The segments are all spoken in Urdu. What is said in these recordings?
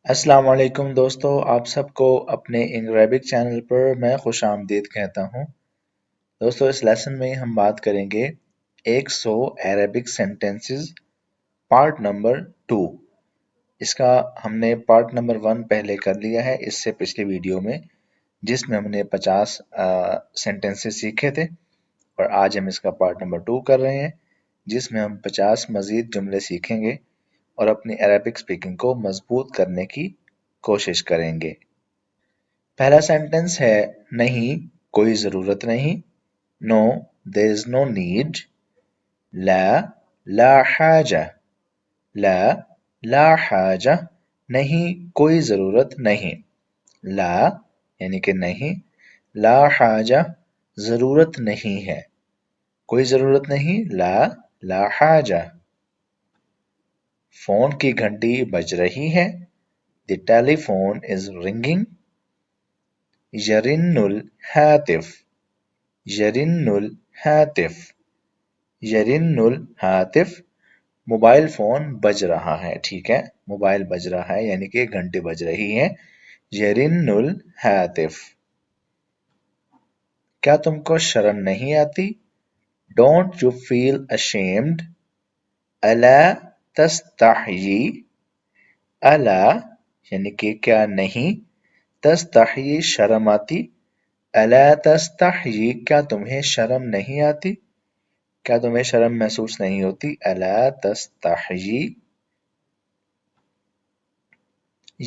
السلام علیکم دوستو، آپ سب کو اپنے عربک چینل پر میں خوش آمدید کہتا ہوں۔ دوستو اس لیسن میں ہم بات کریں گے 100 عربک سینٹنسز پارٹ نمبر 2۔ اس کا ہم نے پارٹ نمبر 1 پہلے کر لیا ہے اس سے پچھلی ویڈیو میں، جس میں ہم نے 50 سینٹنسز سیکھے تھے، اور آج ہم اس کا پارٹ نمبر 2 کر رہے ہیں، جس میں ہم 50 مزید جملے سیکھیں گے اور اپنی عربک سپیکنگ کو مضبوط کرنے کی کوشش کریں گے۔ پہلا سینٹنس ہے نہیں، کوئی ضرورت نہیں۔ نو، there is no need۔ لا، لا حاجہ۔ لا، لا حاجہ، نہیں کوئی ضرورت نہیں۔ لا یعنی کہ نہیں، لا حاجہ ضرورت نہیں ہے، کوئی ضرورت نہیں، لا، لا حاجہ۔ فون کی گھنٹی بج رہی ہے، the telephone is ringing۔ یرن الہاتف۔ یرن الہاتف۔ یرن الہاتف، موبائل فون بج رہا ہے، ٹھیک ہے، موبائل بج رہا ہے یعنی کہ گھنٹی بج رہی ہے۔ یرن الہاتف۔ کیا تم کو شرم نہیں آتی؟ Don't you feel ashamed؟ الا تستحیی۔ الا یعنی کہ کیا نہیں، تستحیی شرم آتی، الا تستحیی کیا تمہیں شرم نہیں آتی، کیا تمہیں شرم محسوس نہیں ہوتی، الا تستحیی۔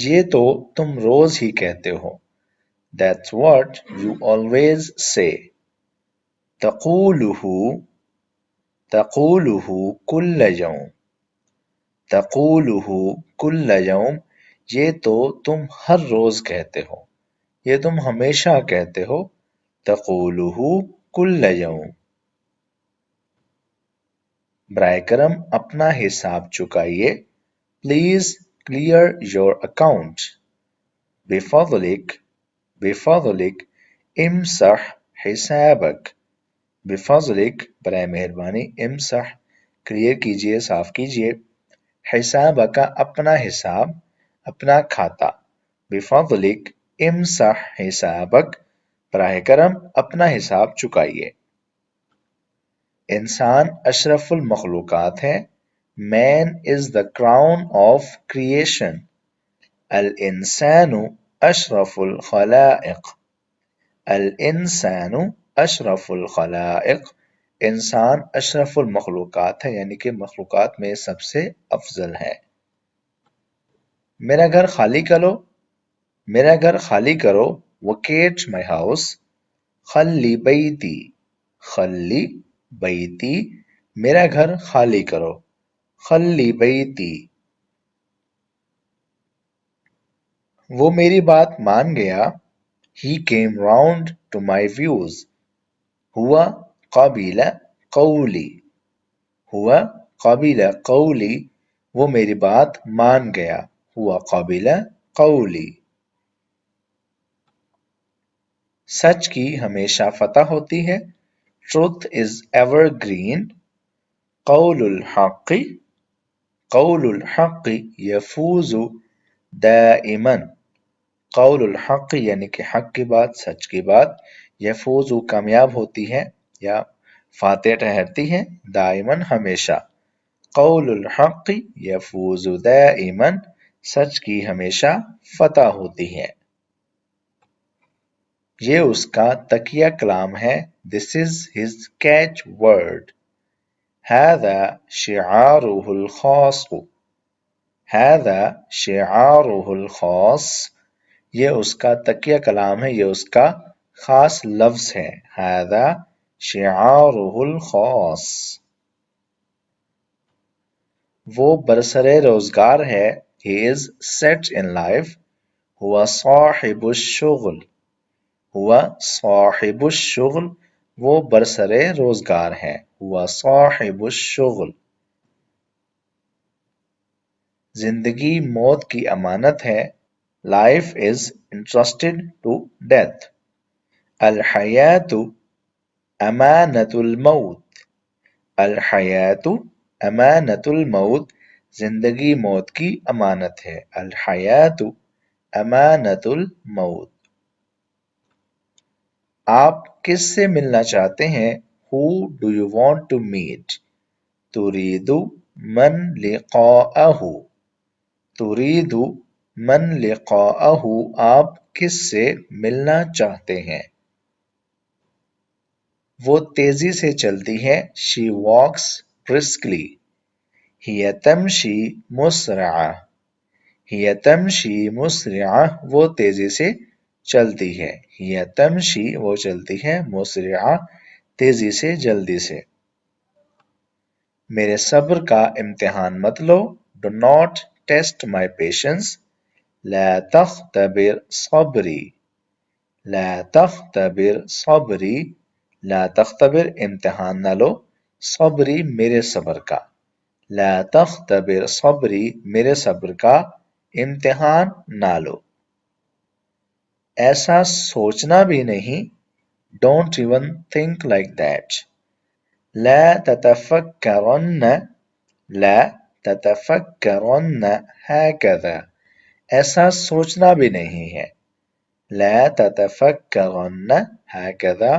یہ تو تم روز ہی کہتے ہو، that's what you always say۔ تقولہ، تقولہ کل یوم۔ تقولہ کل یوم، یہ تو تم ہر روز کہتے ہو، یہ تم ہمیشہ کہتے ہو، تقولہ کل یوم۔ برائے کرم اپنا حساب چکائیے، پلیز کلیئر یور اکاؤنٹ۔ بفضلک، بفضلک امسح حسابک۔ بفضلک برائے مہربانی، امسح کلیئر کیجئے، صاف کیجئے، حسابک اپنا حساب، اپنا کھاتا۔ بفضلک امسح حسابک، براہ کرم اپنا حساب چکائیے۔ انسان اشرف المخلوقات ہے، مین از the crown of creation۔ الانسان اشرف الخلائق۔ الانسان اشرف الخلائق، انسان اشرف المخلوقات ہے یعنی کہ مخلوقات میں سب سے افضل ہے۔ میرا گھر خالی کرو، میرا گھر خالی کرو، وکیٹ مائی ہاؤس۔ خلی بیتی، خلی بیتی میرا گھر خالی کرو، خلی بیتی۔ وہ میری بات مان گیا، he came round to my views۔ ہوا قبل قولی، ہوا قبل قولی، وہ میری بات مان گیا، ہوا قبل قولی۔ سچ کی ہمیشہ فتح ہوتی ہے، truth is ever green۔ قول الحق، قول الحق یفوز دائما۔ قول الحق یعنی کہ حق کی بات، سچ کی بات، یفوز کامیاب ہوتی ہے یا فاتح ٹھہرتی ہے، دائما ہمیشہ۔ قول الحق یفوز دائما، سچ کی ہمیشہ فتح ہوتی ہے۔ یہ اس کا تکیہ کلام ہے، this is his catch word۔ هذا شعاره الخاص، هذا شعاره الخاص، یہ اس کا تکیہ کلام ہے، یہ اس کا خاص لفظ ہے، هذا شعاره الخاص۔ وہ برسر روزگار ہے، he is set in life۔ هو صاحب الشغل، ہوا صاحب الشغل، وہ برسر روزگار ہے، ہوا صاحب الشغل۔ زندگی موت کی امانت ہے، life is entrusted to death۔ الحیات امانۃ الموت، الحیات امانۃ الموت، زندگی موت کی امانت ہے. الحیات امانت الموت. آپ کس سے ملنا چاہتے ہیں؟ Who do you want to meet? تريد من لقاءه. تريد من لقاءه. آپ کس سے ملنا چاہتے ہیں؟ وہ تیزی سے چلتی ہے. She walks briskly. هي تمشي مسرعة. هي تمشي مسرعة. وہ تیزی سے چلتی ہے. هي تمشي وہ چلتی ہے. مسرعة تیزی سے جلدی سے. میرے صبر کا امتحان مت لو. Do not test my patience. لا تختبر صبری. لا تختبر صبری. لا تختبر امتحان نہ لو. صبری میرے صبر کا. لا تختبر صبری میرے صبر کا امتحان نہ لو. ایسا سوچنا بھی نہیں. Don't even think like that. لا تتفکرن. لا تتفکرن هكذا. ایسا سوچنا بھی نہیں ہے. لا تتفکرن هكذا.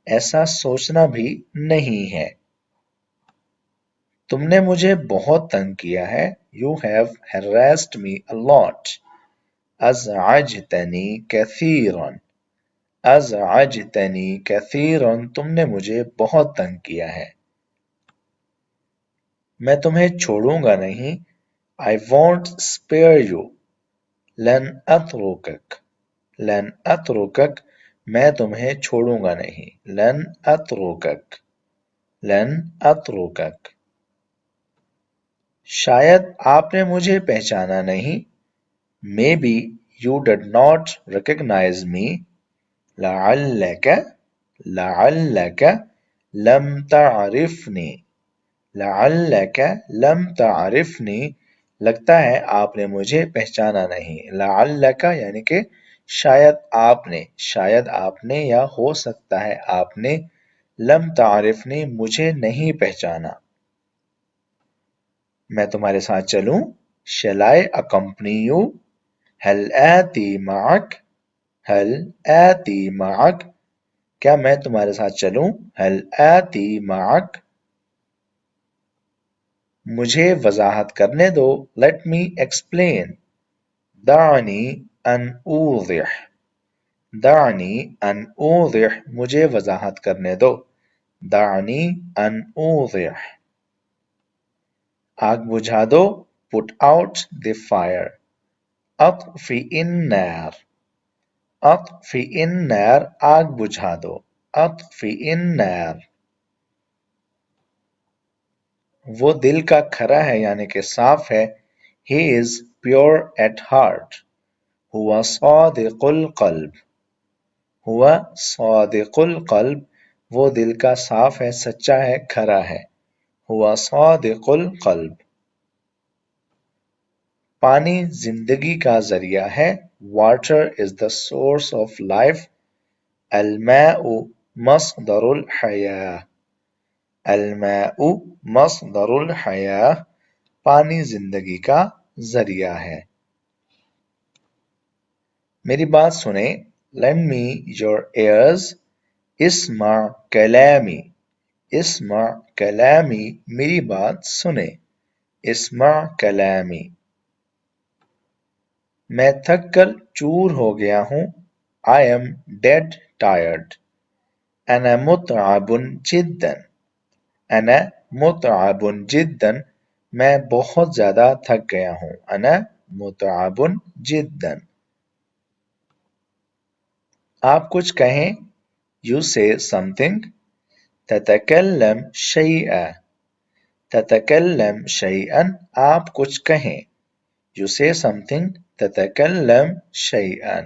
ایسا سوچنا بھی نہیں ہے. تم نے مجھے بہت تنگ کیا ہے. You have harassed me a lot. ازعجتنی كثيرا. ازعجتنی كثيرا. تم نے مجھے بہت تنگ کیا ہے. میں تمہیں چھوڑوں گا نہیں. I won't spare you. لن اترکک. لن اترکک. میں تمہیں چھوڑوں گا نہیں. لن اترکک. لن اترکک. شاید آپ نے مجھے پہچانا نہیں. Maybe you did not recognize me. لعلك. لعلك لم تعرفني. لعلك لم تعرفني. لگتا ہے آپ نے مجھے پہچانا نہیں. لعلك یعنی کہ شاید آپ نے. شاید آپ نے یا ہو سکتا ہے آپ نے. لم تعرفنی مجھے نہیں پہچانا. میں تمہارے ساتھ چلوں. Shall I accompany you? هل آتی معك. هل آتی معك. کیا میں تمہارے ساتھ چلوں؟ هل آتی معك. مجھے وضاحت کرنے دو. Let me explain. دعني أن أوضح. دعني أن أوضح. مجھے وضاحت کرنے دو. دعني أن أوضح. آگ بجھا دو. Put out the fire. اطفئ النار. اطفئ النار. آگ بجھا دو. اطفئ النار. وہ دل کا کھرا ہے یعنی کہ صاف ہے. He is pure at heart. هو صادق القلب. هو صادق القلب. وہ دل کا صاف ہے سچا ہے کھرا ہے. هو صادق القلب. پانی زندگی کا ذریعہ ہے. Water is the source of life. الماء مصدر الحیاة. الماء مصدر الحیاة. پانی زندگی کا ذریعہ ہے. میری بات سنیں. Lend me your ears. اسمع کلامی. اسمع کلامی. میری بات سنیں. اسمع کلامی. میں تھک کر چور ہو گیا ہوں. I am dead tired. أنا متعب جدا. أنا متعب جدا. میں بہت زیادہ تھک گیا ہوں. أنا متعب جدا. آپ کچھ کہیں. You say something. تتکلم شیئا. تتکلم شیئا. آپ کچھ کہیں. You say something. تتکلم شیئا.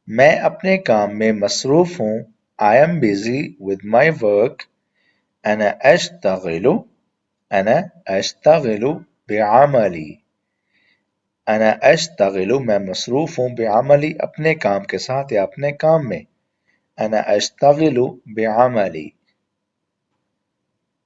میں اپنے کام میں مصروف ہوں. I am busy with my work. أنا أشتغل. أنا أشتغل بعملي. أنا أشتغل میں مصروف ہوں. بعملی اپنے کام کے ساتھ یا اپنے کام میں. أنا أشتغل بعملي.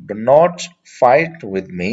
do not fight with me.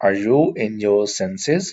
Are you in your senses?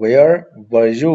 Where were you?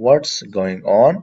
What's going on?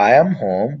I am home.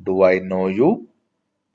Do I know you?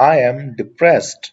I am depressed.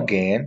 again.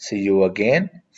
see you again.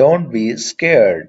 don't be scared.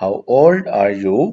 How old are you?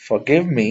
forgive me.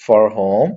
for whom,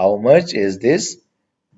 how much is this?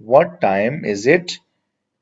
what time is it?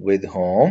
with whom?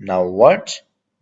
now what?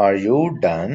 are you done?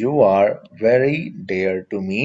you are very dear to me.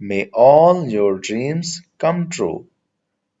May all your dreams come true.